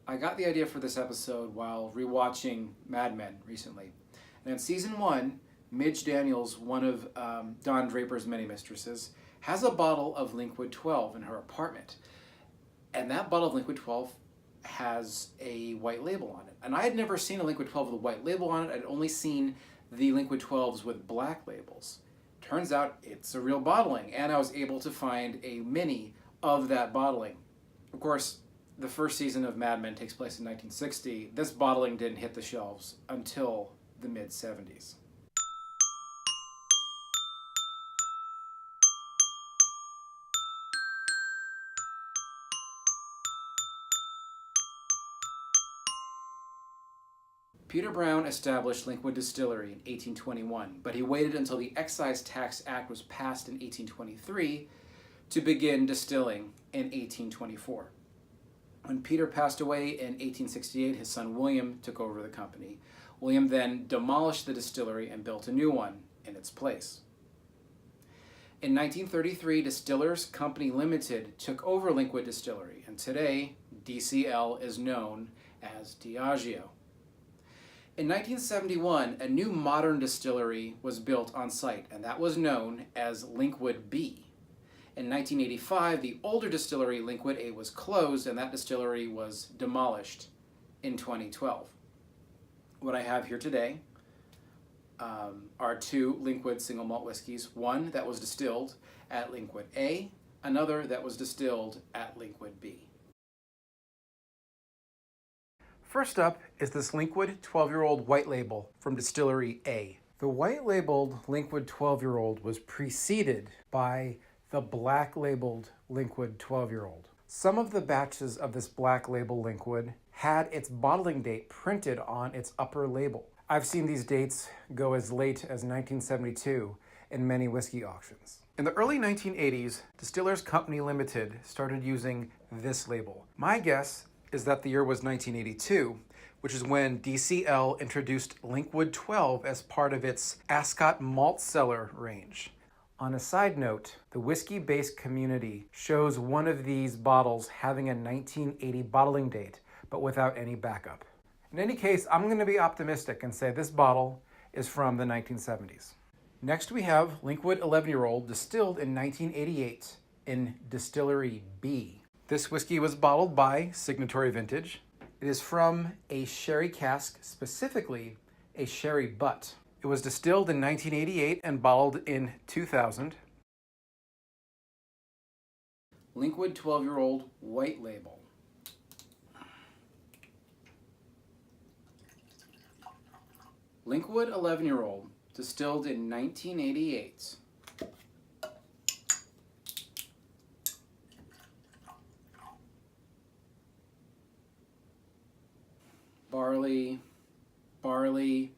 I got the idea for this episode while rewatching Mad Men recently. And in season 1, Midge Daniels, one of Don Draper's many mistresses, has a bottle of Linkwood 12 in her apartment. And that bottle of Linkwood 12 has a white label on it. And I had never seen a Linkwood 12 with a white label on it. I'd only seen the Linkwood 12s with black labels. Turns out it's a real bottling, and I was able to find a mini of that bottling. Of course, the first season of Mad Men takes place in 1960. This bottling didn't hit the shelves until the mid-70s. Peter Brown established Linkwood Distillery in 1821, but he waited until the Excise Tax Act was passed in 1823 to begin distilling in 1824. When Peter passed away in 1868, his son William took over the company. William then demolished the distillery and built a new one in its place. In 1933, Distillers Company Limited took over Linkwood Distillery, and today DCL is known as Diageo. In 1971, a new modern distillery was built on site, and that was known as Linkwood B. In 1985, the older distillery, Linkwood A, was closed, and that distillery was demolished in 2012. What I have here today are two Linkwood single malt whiskeys, one that was distilled at Linkwood A, another that was distilled at Linkwood B. First up is this Linkwood 12-year-old white label from Distillery A. The white-labeled Linkwood 12-year-old was preceded by the black-labeled Linkwood 12-year-old. Some of the batches of this black-label Linkwood had its bottling date printed on its upper label. I've seen these dates go as late as 1972 in many whiskey auctions. In the early 1980s, Distillers Company Limited started using this label. My guess is that the year was 1982, which is when DCL introduced Linkwood 12 as part of its Ascot Malt Cellar range. On a side note, the whiskey-based community shows one of these bottles having a 1980 bottling date, but without any backup. In any case, I'm going to be optimistic and say this bottle is from the 1970s. Next we have Linkwood 11-year-old distilled in 1988 in Distillery B. This whiskey was bottled by Signatory Vintage. It is from a sherry cask, specifically a sherry butt. It was distilled in 1988 and bottled in 2000. Linkwood 12-year-old white label. Linkwood 11-year-old distilled in 1988. Barley, barley,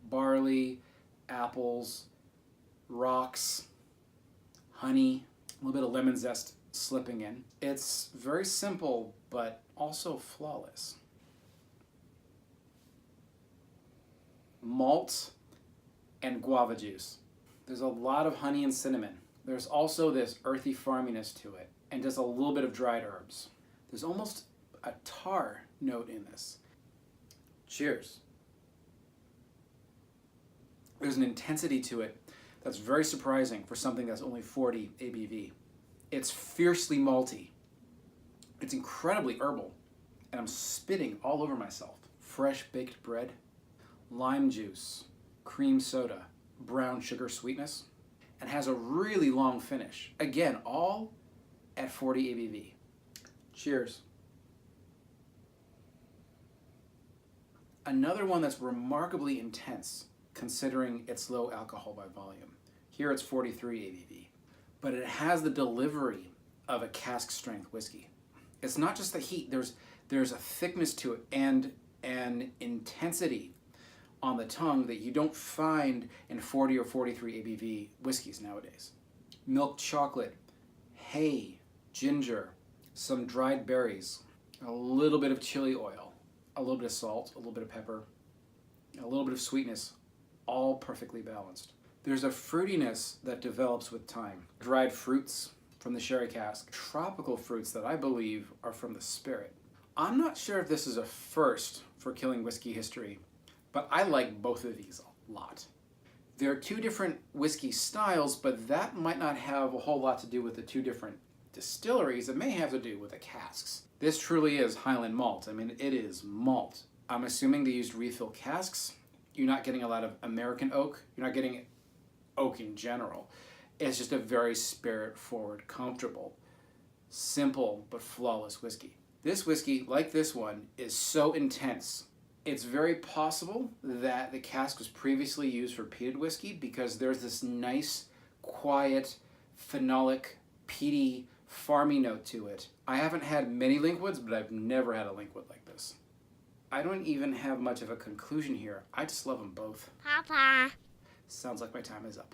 barley, apples, rocks, honey, a little bit of lemon zest slipping in. It's very simple, but also flawless. Malt and guava juice. There's a lot of honey and cinnamon. There's also this earthy farminess to it, and just a little bit of dried herbs. There's almost a tar note in this. Cheers. There's an intensity to it that's very surprising for something that's only 40 ABV. It's fiercely malty. It's incredibly herbal, and I'm spitting all over myself. Fresh baked bread, lime juice, cream soda, brown sugar sweetness, and has a really long finish. Again, all at 40 ABV. Cheers. Another one that's remarkably intense considering its low alcohol by volume. Here it's 43 ABV, but it has the delivery of a cask strength whiskey. It's not just the heat, there's a thickness to it and an intensity on the tongue that you don't find in 40 or 43 ABV whiskeys nowadays. Milk chocolate, hay, ginger, some dried berries, a little bit of chili oil, a little bit of salt, a little bit of pepper, a little bit of sweetness, all perfectly balanced. There's a fruitiness that develops with time. Dried fruits from the sherry cask, tropical fruits that I believe are from the spirit. I'm not sure if this is a first for Killing Whiskey history, but I like both of these a lot. There are two different whiskey styles, but that might not have a whole lot to do with the two different distilleries. It may have to do with the casks. This truly is Highland malt. I mean, it is malt. I'm assuming they used refill casks. You're not getting a lot of American oak. You're not getting oak in general. It's just a very spirit-forward, comfortable, simple, but flawless whiskey. This whiskey, like this one, is so intense. It's very possible that the cask was previously used for peated whiskey because there's this nice, quiet, phenolic, peaty, farmy note to it. I haven't had many Linkwoods, but I've never had a Linkwood like this. I don't even have much of a conclusion here. I just love them both. Papa. Sounds like my time is up.